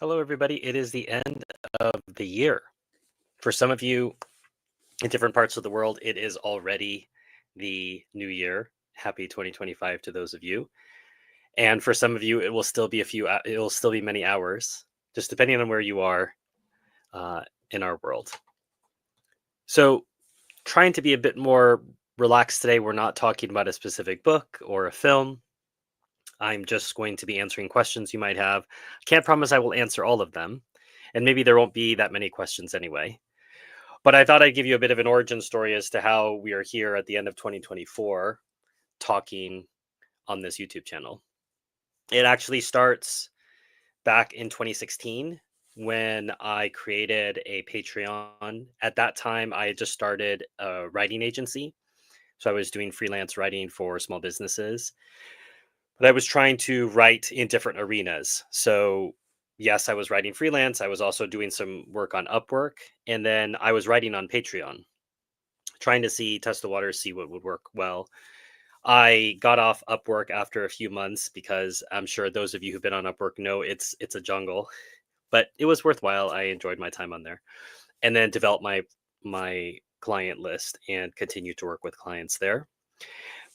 Hello, everybody. It is the end of the year. For some of you in different parts of the world, it is already the new year. Happy 2025 to those of you. And for some of you, it will still be it will still be many hours, just depending on where you are uh, in our world. So, trying to be a bit more relaxed today, we're not talking about a specific book or a film. I'm just going to be answering questions you might have. Can't promise I will answer all of them. And maybe there won't be that many questions anyway. But I thought I'd give you a bit of an origin story as to how we are here at the end of 2024 talking on this YouTube channel. It actually starts back in 2016 when I created a Patreon. At that time, I had just started a writing agency. So I was doing freelance writing for small businesses, but I was trying to write in different arenas. So, yes, I was writing freelance. I was also doing some work on Upwork. And then I was writing on Patreon, trying to test the waters, see what would work well. I got off Upwork after a few months because I'm sure those of you who've been on Upwork know it's a jungle, but it was worthwhile. I enjoyed my time on there, and then developed my client list and continued to work with clients there.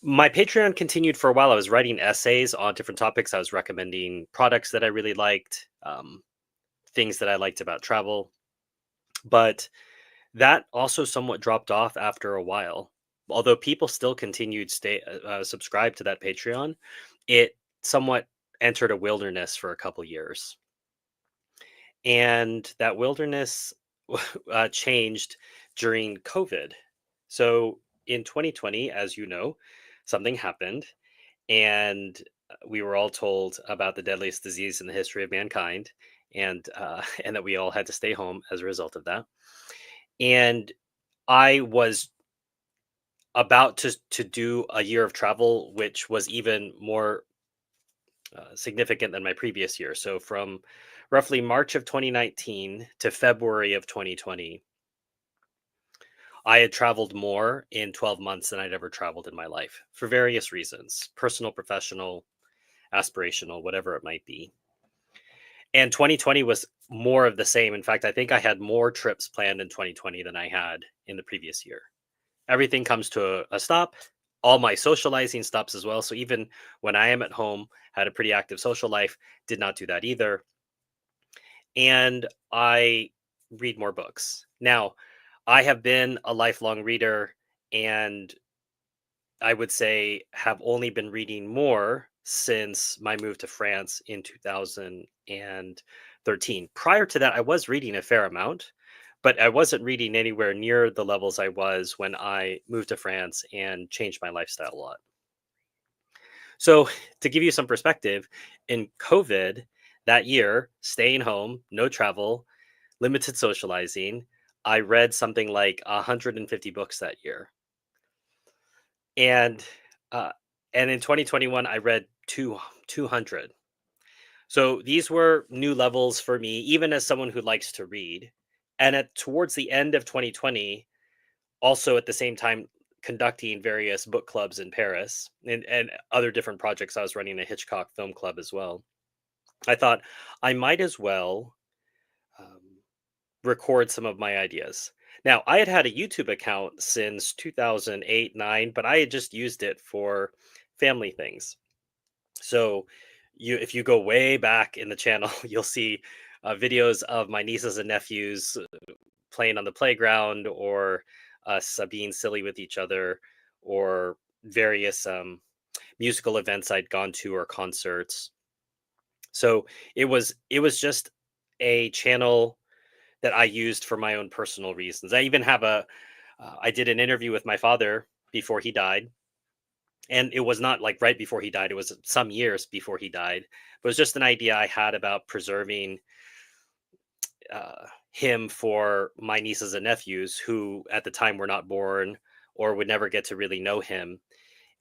My Patreon continued for a while. I was writing essays on different topics. I was recommending products that I really liked, things that I liked about travel, but that also somewhat dropped off after a while. Although people still continued stay subscribe to that Patreon, it somewhat entered a wilderness for a couple years, and that wilderness changed during COVID. So in 2020, as you know, something happened, and we were all told about the deadliest disease in the history of mankind, and and that we all had to stay home as a result of that. And I was about to do a year of travel, which was even more significant than my previous year. So from roughly March of 2019 to February of 2020, I had traveled more in 12 months than I'd ever traveled in my life for various reasons: personal, professional, aspirational, whatever it might be. And 2020 was more of the same. In fact, I think I had more trips planned in 2020 than I had in the previous year. Everything comes to a stop. All my socializing stops as well. So even when I am at home, had a pretty active social life, did not do that either. And I read more books. Now, I have been a lifelong reader, and I would say have only been reading more since my move to France in 2013. Prior to that, I was reading a fair amount, but I wasn't reading anywhere near the levels I was when I moved to France and changed my lifestyle a lot. So, to give you some perspective, in COVID that year, staying home, no travel, limited socializing, I read something like 150 books that year. And uh, and in 2021, I read 200. So these were new levels for me, even as someone who likes to read. And towards the end of 2020, also at the same time conducting various book clubs in Paris and other different projects. I was running a Hitchcock film club as well. I thought I might as well um, record some of my ideas. Now, I had had a YouTube account since 2008, 9, but I had just used it for family things. So, if you go way back in the channel, you'll see videos of my nieces and nephews playing on the playground, or us being silly with each other, or various musical events I'd gone to or concerts. So it was just a channel that I used for my own personal reasons. I even have I did an interview with my father before he died, and it was not like right before he died. It was some years before he died. But it was just an idea I had about preserving him for my nieces and nephews who at the time were not born or would never get to really know him.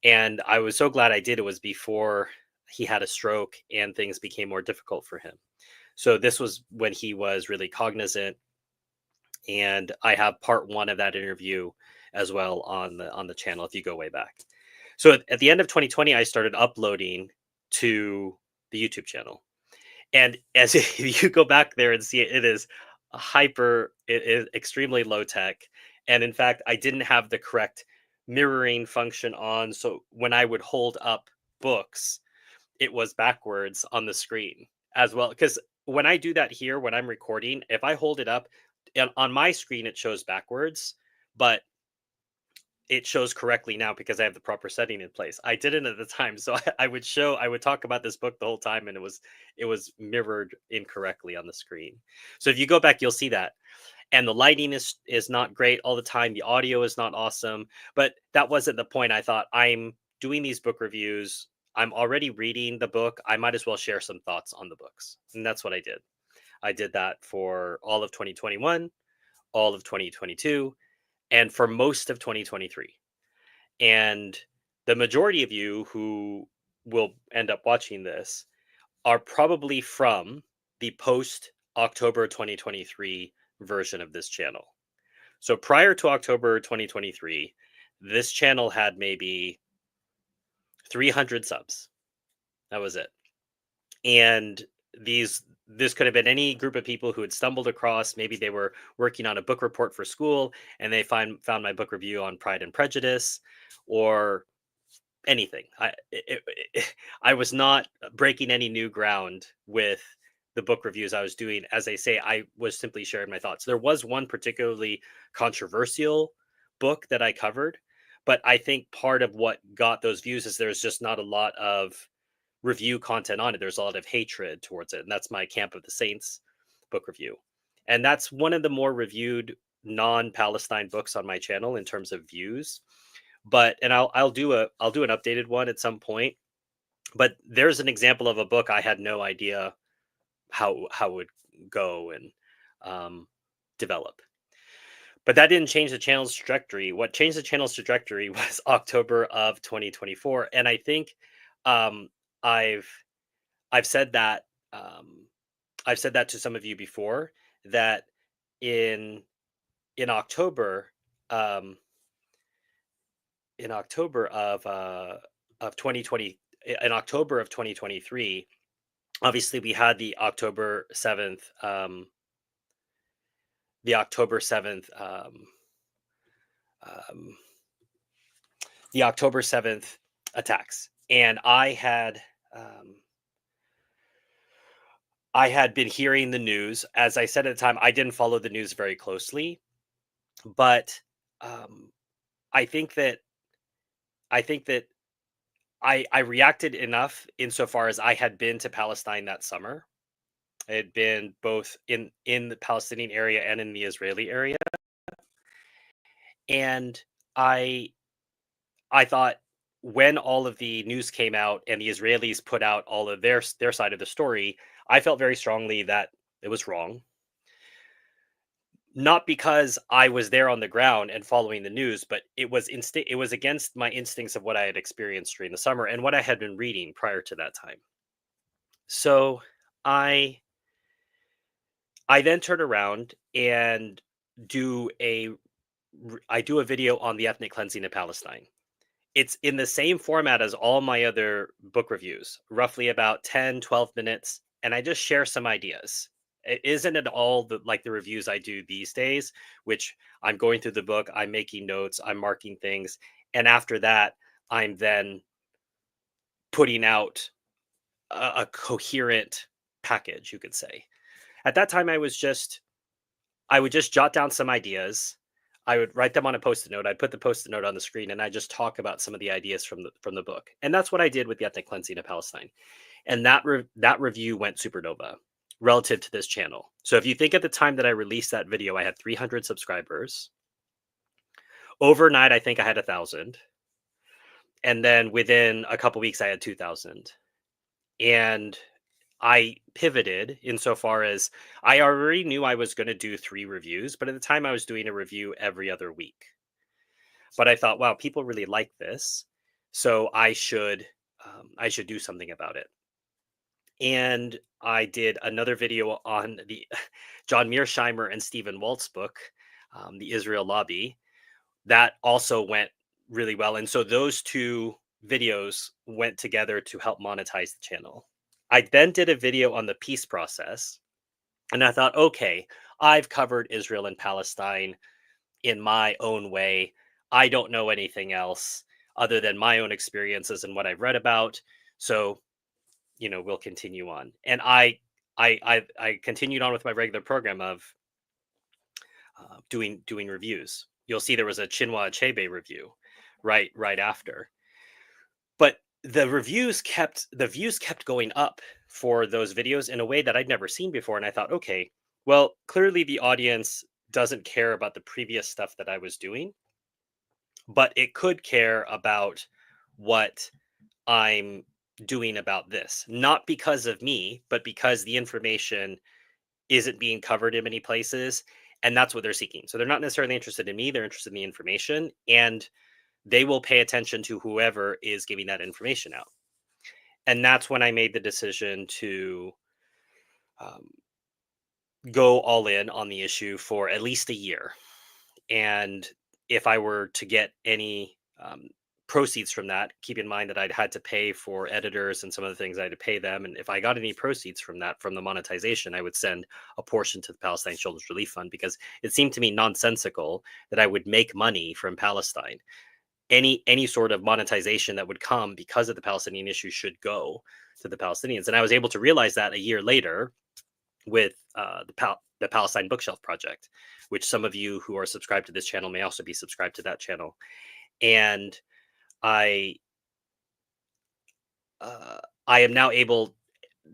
And I was so glad I did. It was before he had a stroke and things became more difficult for him. So this was when he was really cognizant, and I have part one of that interview as well on the channel if you go way back. So at the end of 2020, I started uploading to the YouTube channel, And as if you go back there and see it, it is it is extremely low tech. And in fact, I didn't have the correct mirroring function on. So when I would hold up books, it was backwards on the screen as well. Because when I do that here, when I'm recording, if I hold it up and on my screen, it shows backwards, but it shows correctly now because I have the proper setting in place. I didn't at the time, so I would talk about this book the whole time, and it was mirrored incorrectly on the screen. So if you go back, you'll see that, and the lighting is not great all the time. The audio is not awesome, but that wasn't the point. I thought I'm doing these book reviews. I'm already reading the book. I might as well share some thoughts on the books, and that's what I did. I did that for all of 2021, all of 2022, and for most of 2023. And the majority of you who will end up watching this are probably from the post October 2023 version of this channel. So prior to October 2023, this channel had maybe 300 subs. That was it. And this could have been any group of people who had stumbled across, maybe they were working on a book report for school and they found my book review on Pride and Prejudice, or anything. I was not breaking any new ground with the book reviews I was doing. As I say, I was simply sharing my thoughts. There was one particularly controversial book that I covered, but I think part of what got those views is there's just not a lot of review content on it. There's a lot of hatred towards it, and that's my Camp of the Saints book review. And that's one of the more reviewed non-Palestine books on my channel in terms of views. But and I'll do an updated one at some point. But there's an example of a book I had no idea how it would go and um, develop. But that didn't change the channel's trajectory. What changed the channel's trajectory was October of 2024, and I think um, I've I've said that um, I've said that to some of you before, that in in October um, in October of 2020 in October of 2023, obviously we had the October 7th um, the October 7th attacks, and um, I had been hearing the news. As I said at the time, I didn't follow the news very closely, but um, I think that I think that I reacted enough insofar as I had been to Palestine that summer. I had been both in the Palestinian area and in the Israeli area, and I I thought when all of the news came out and the Israelis put out all of their side of the story, I felt very strongly that it was wrong. Not because I was there on the ground and following the news, but it was against my instincts of what I had experienced during the summer and what I had been reading prior to that time. So I I then turn around and do a I do a video on the ethnic cleansing of Palestine. It's in the same format as all my other book reviews, roughly about 10, 12 minutes, and I just share some ideas. It isn't at all like the reviews I do these days, which I'm going through the book, I'm making notes, I'm marking things, and after that, I'm then putting out a coherent package, you could say. At that time, I would just jot down some ideas. I would write them on a post-it note. I'd put the post-it note on the screen, and I just talk about some of the ideas from the book. And that's what I did with the ethnic cleansing of Palestine. And that review went supernova relative to this channel. So if you think at the time that I released that video, I had 300 subscribers. Overnight, I think I had 1,000, and then within a couple weeks, I had 2,000. And I pivoted insofar as I already knew I was going to do 3 reviews, but at the time I was doing a review every other week. But I thought, wow, people really like this, so I should do something about it. And I did another video on the John Mearsheimer and Stephen Waltz book, The Israel Lobby. That also went really well, and so those 2 videos went together to help monetize the channel. I then did a video on the peace process, and I thought, okay, I've covered Israel and Palestine in my own way. I don't know anything else other than my own experiences and what I've read about. So, we'll continue on. And I continued on with my regular program of doing reviews. You'll see there was a Chinua Achebe review right after. But the views kept going up for those videos in a way that I'd never seen before, and I thought, okay, well, clearly the audience doesn't care about the previous stuff that I was doing, but it could care about what I'm doing about this. Not because of me, but because the information isn't being covered in many places, and that's what they're seeking. So they're not necessarily interested in me, they're interested in the information, and they will pay attention to whoever is giving that information out. And that's when I made the decision to um, go all in on the issue for at least a year. And if I were to get any proceeds from that, keep in mind that I'd had to pay for editors and some of the things I had to pay them. And if I got any proceeds from that, from the monetization, I would send a portion to the Palestine Children's Relief Fund, because it seemed to me nonsensical that I would make money from Palestine. Any sort of monetization that would come because of the Palestinian issue should go to the Palestinians. And I was able to realize that a year later with the Palestine Bookshelf Project, which some of you who are subscribed to this channel may also be subscribed to that channel. And I I am now able,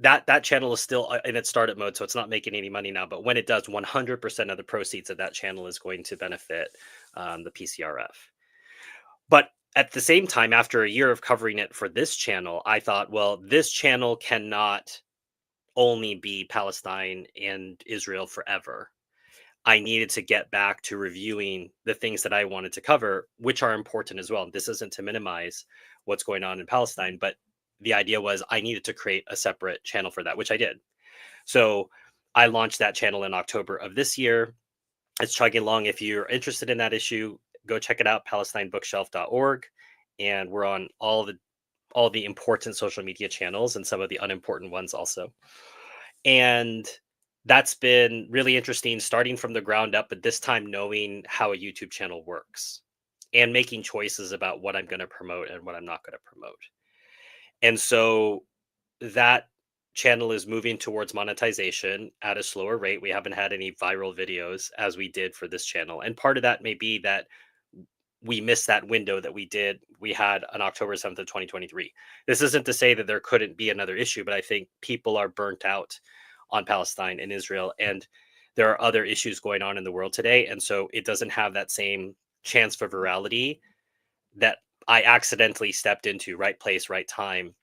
that channel is still in its startup mode, so it's not making any money now. But when it does, 100% of the proceeds of that channel is going to benefit the PCRF. But at the same time, after a year of covering it for this channel, I thought, well, this channel cannot only be Palestine and Israel forever. I needed to get back to reviewing the things that I wanted to cover, which are important as well. This isn't to minimize what's going on in Palestine, but the idea was I needed to create a separate channel for that, which I did. So I launched that channel in October of this year. It's chugging along. If you're interested in that issue, go check it out, PalestineBookshelf.org. And we're on all the important social media channels and some of the unimportant ones also. And that's been really interesting, starting from the ground up, but this time knowing how a YouTube channel works and making choices about what I'm going to promote and what I'm not going to promote. And so that channel is moving towards monetization at a slower rate. We haven't had any viral videos as we did for this channel. And part of that may be that we missed that window that we had on October 7th of 2023. This isn't to say that there couldn't be another issue, but I think people are burnt out on Palestine and Israel, and there are other issues going on in the world today. And so it doesn't have that same chance for virality that I accidentally stepped into. Right place, right time.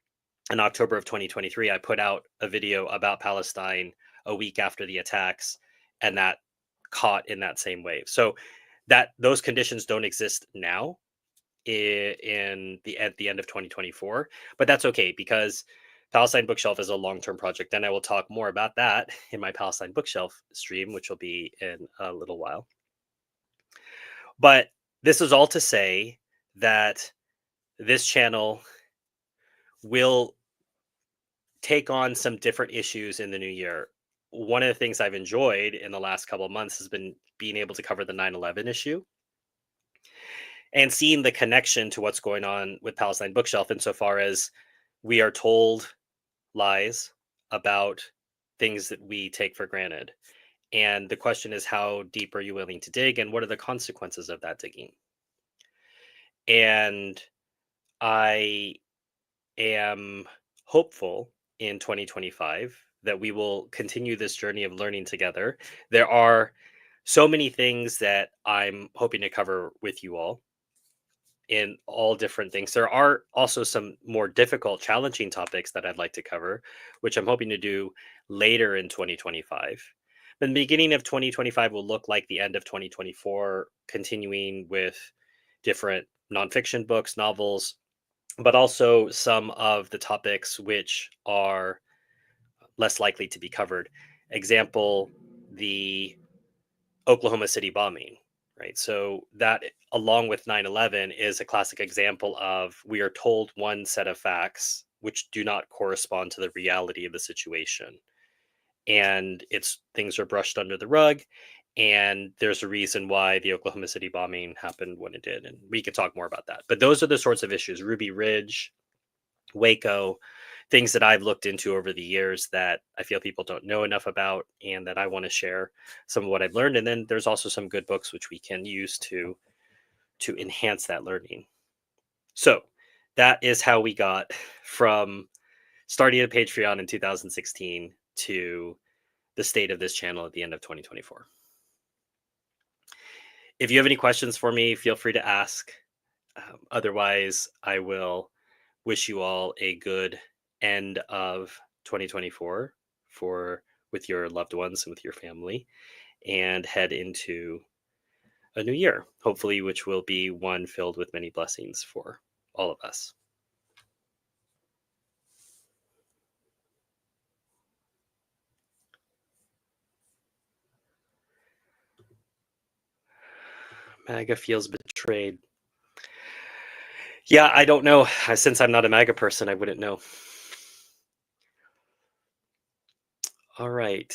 In October of 2023, I put out a video about Palestine a week after the attacks, and that caught in that same wave. So that those conditions don't exist now at the end of 2024, but that's okay, because Palestine Bookshelf is a long-term project, and I will talk more about that in my Palestine Bookshelf stream, which will be in a little while. But this is all to say that this channel will take on some different issues in the new year. One of the things I've enjoyed in the last couple of months has been being able to cover the 9/11 issue and seeing the connection to what's going on with Palestine Bookshelf, insofar as we are told lies about things that we take for granted. And the question is, how deep are you willing to dig, and what are the consequences of that digging? And I am hopeful in 2025 that we will continue this journey of learning together. There are so many things that I'm hoping to cover with you all in all different things. There are also some more difficult, challenging topics that I'd like to cover, which I'm hoping to do later in 2025. But the beginning of 2025 will look like the end of 2024, continuing with different nonfiction books, novels, but also some of the topics which are less likely to be covered. Example, the Oklahoma City bombing, right? So that, along with 9/11, is a classic example of we are told one set of facts which do not correspond to the reality of the situation. And things are brushed under the rug. And there's a reason why the Oklahoma City bombing happened when it did. And we can talk more about that. But those are the sorts of issues: Ruby Ridge, Waco, things that I've looked into over the years that I feel people don't know enough about, and that I want to share some of what I've learned. And then there's also some good books which we can use to enhance that learning. So that is how we got from starting a Patreon in 2016 to the state of this channel at the end of 2024. If you have any questions for me, feel free to ask. Otherwise, I will wish you all a good end of 2024 with your loved ones and with your family, and head into a new year, hopefully, which will be one filled with many blessings for all of us. MAGA feels betrayed. Yeah, I don't know. Since I'm not a MAGA person, I wouldn't know. All right.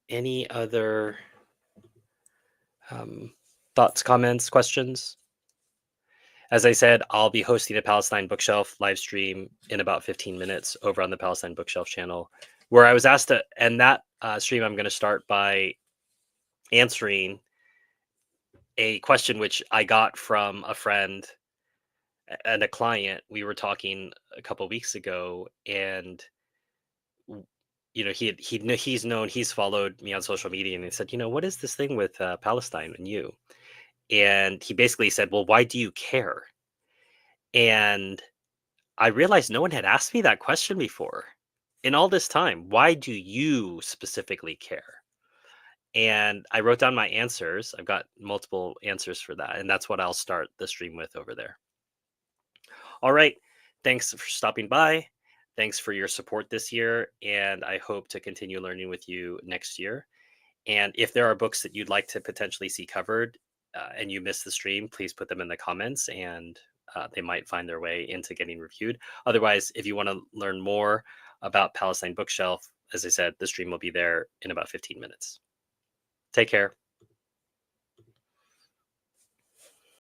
Any other thoughts, comments, questions? As I said, I'll be hosting a Palestine Bookshelf live stream in about 15 minutes over on the Palestine Bookshelf channel, where I was asked to end that stream. I'm going to start by answering a question which I got from a friend and a client. We were talking a couple of weeks ago, and he's followed me on social media, and he said, what is this thing with Palestine and you? And he basically said, well, why do you care? And I realized no one had asked me that question before in all this time. Why do you specifically care? And I wrote down my answers. I've got multiple answers for that, and that's what I'll start the stream with over there. All right. Thanks for stopping by. Thanks for your support this year, and I hope to continue learning with you next year. And if there are books that you'd like to potentially see covered and you missed the stream, please put them in the comments, and they might find their way into getting reviewed. Otherwise, if you want to learn more about Palestine Bookshelf, as I said, the stream will be there in about 15 minutes. Take care.